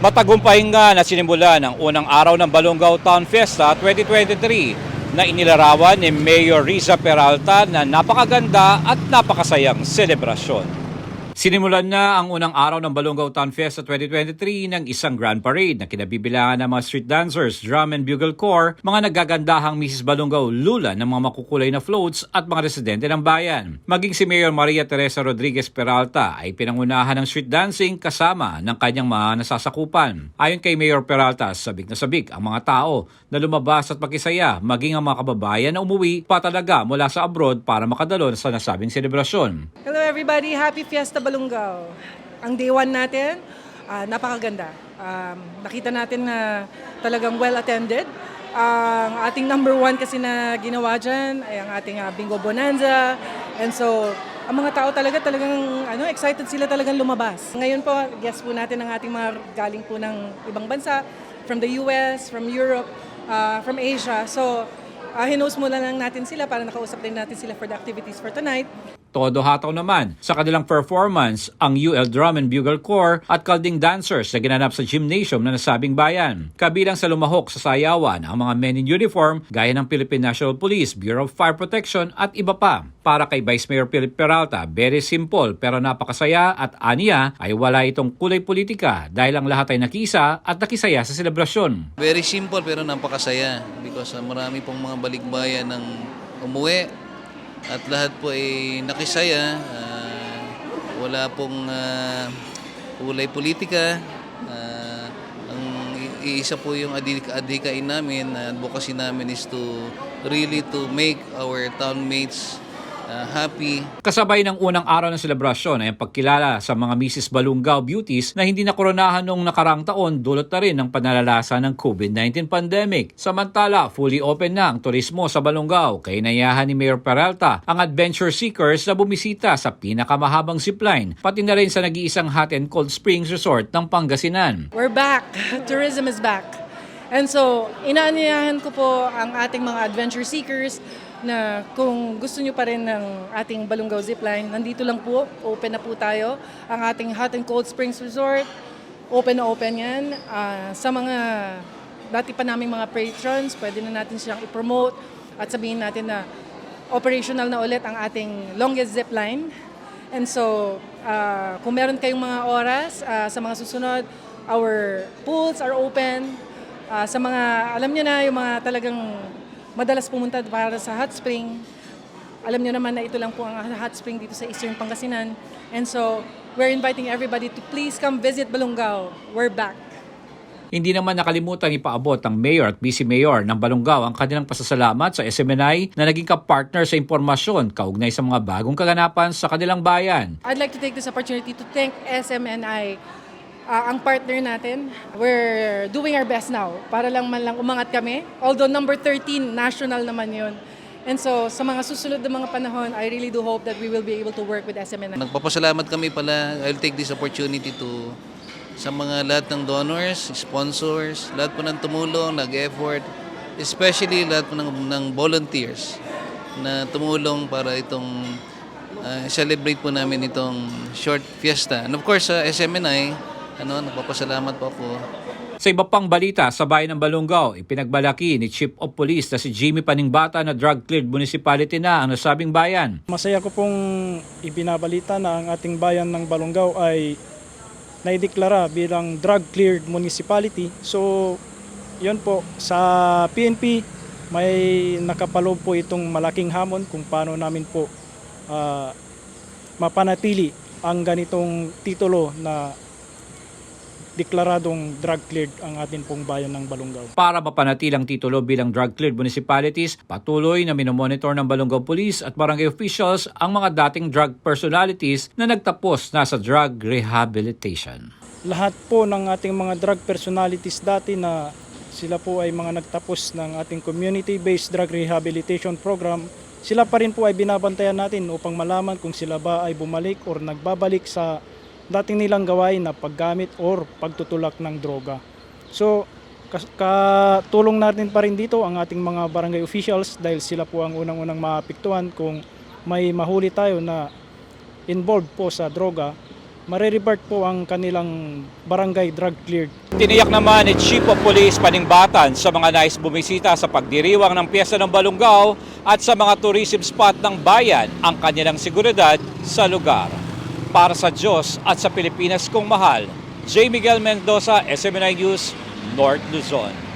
Matagumpay nga na sinimulan ang unang araw ng Balongaw Town Fiesta 2023 na inilarawan ni Mayor Riza Peralta na napakaganda at napakasayang selebrasyon. Sinimulan na ang unang araw ng Balongaw Town Fiesta 2023 ng isang grand parade na kinabibilangan ng mga street dancers, drum and bugle corps, mga nagagandahang Mrs. Balongaw lula ng mga makukulay na floats at mga residente ng bayan. Maging si Mayor Maria Teresa Rodriguez Peralta ay pinangunahan ng street dancing kasama ng kanyang mga nasasakupan. Ayon kay Mayor Peralta, sabik na sabik ang mga tao na lumabas at makisaya, maging ang mga kababayan na umuwi pa talaga mula sa abroad para makadalo sa nasabing selebrasyon. Hello everybody, happy Fiesta Balongaw. Ang day 1 natin, napakaganda. Nakita natin na talagang well attended. Ang ating number 1 kasi na ginawa dyan ay ang ating Bingo Bonanza. And so, ang mga tao talagang excited sila talagang lumabas. Ngayon po, guest po natin ang ating mga galing po ng ibang bansa, from the US, from Europe, from Asia. So, hinost muna lang natin sila para nakausap din natin sila for the activities for tonight. Todo hataw naman sa kanilang performance ang UL Drum and Bugle Corps at Kalding Dancers na ginanap sa gymnasium na nasabing bayan. Kabilang sa lumahok sa sayawan ang mga men in uniform gaya ng Philippine National Police, Bureau of Fire Protection at iba pa. Para kay Vice Mayor Philip Peralta, very simple pero napakasaya at aniya ay wala itong kulay politika dahil ang lahat ay nakisa at nakisaya sa selebrasyon. Very simple pero napakasaya because marami pong mga balikbayan ng umuwi. At lahat po ay nakisaya, wala pong kulay politika. Ang iisa po yung adikain namin, advocacy namin is to really to make our townmates happy. Kasabay ng unang araw ng selebrasyon ay ang pagkilala sa mga Mrs. Balongaw Beauties na hindi nakoronahan noong nakaraang taon dulot na rin ng panalasa ng COVID-19 pandemic. Samantala, fully open na ang turismo sa Balongaw kaya inayahan ni Mayor Peralta ang adventure seekers na bumisita sa pinakamahabang zipline, pati na rin sa nag-iisang hot and cold springs resort ng Pangasinan. We're back. Tourism is back. And so, inaanyayahan ko po ang ating mga adventure seekers na kung gusto nyo pa rin ng ating Balongaw Zipline, nandito lang po, open na po tayo. Ang ating Hot and Cold Springs Resort, open na open yan. Sa mga dati pa naming mga patrons, pwede na natin siyang i-promote at sabihin natin na operational na ulit ang ating longest zipline. And so, kung meron kayong mga oras sa mga susunod, our pools are open. Sa mga, alam nyo na, yung mga talagang madalas pumunta para sa hot spring. Alam nyo naman na ito lang po ang hot spring dito sa Eastern Pangasinan. And so, we're inviting everybody to please come visit Balongaw. We're back. Hindi naman nakalimutan ipaabot ng Mayor at Vice Mayor ng Balongaw ang kanilang pasasalamat sa SMNI na naging kapartner sa impormasyon kaugnay sa mga bagong kaganapan sa kanilang bayan. I'd like to take this opportunity to thank SMNI, ang partner natin. We're doing our best now para lang man lang umangat kami. Although number 13, national naman yun. And so, sa mga susunod na mga panahon, I really do hope that we will be able to work with SMNI. Nagpapasalamat kami pala. I'll take this opportunity to sa mga lahat ng donors, sponsors, lahat po ng tumulong, nag-effort, especially lahat po ng volunteers na tumulong para itong celebrate po namin itong short fiesta. And of course, sa SMNI, nagpapasalamat po ako. Sa iba pang balita sa bayan ng Balongaw, ipinagbalaki ni Chief of Police na si Jimmy Paningbata na drug-cleared municipality na ang nasabing bayan. Masaya ko pong ibinabalita na ang ating bayan ng Balongaw ay naideklara bilang drug-cleared municipality. So, yun po, sa PNP may nakapaloob po itong malaking hamon kung paano namin po mapanatili ang ganitong titulo na deklaradong drug-cleared ang atin pong bayan ng Balongaw. Para mapanatilang titulo bilang drug-cleared municipalities, patuloy na minomonitor ng Balongaw Police at barangay officials ang mga dating drug personalities na nagtapos na sa drug rehabilitation. Lahat po ng ating mga drug personalities dati na sila po ay mga nagtapos ng ating community-based drug rehabilitation program, sila pa rin po ay binabantayan natin upang malaman kung sila ba ay bumalik or nagbabalik sa dating nilang gawain na paggamit or pagtutulak ng droga. So, katulong natin pa rin dito ang ating mga barangay officials dahil sila po ang unang-unang maapektuhan kung may mahuli tayo na involved po sa droga. marirevert po ang kanilang barangay drug cleared. Tiniyak naman ni Chief of Police Paningbatan sa mga nais bumisita sa pagdiriwang ng Piyesta ng Balungaw at sa mga tourism spot ng bayan ang kanilang seguridad sa lugar. Para sa Diyos at sa Pilipinas kong mahal, J. Miguel Mendoza, SMNI News, North Luzon.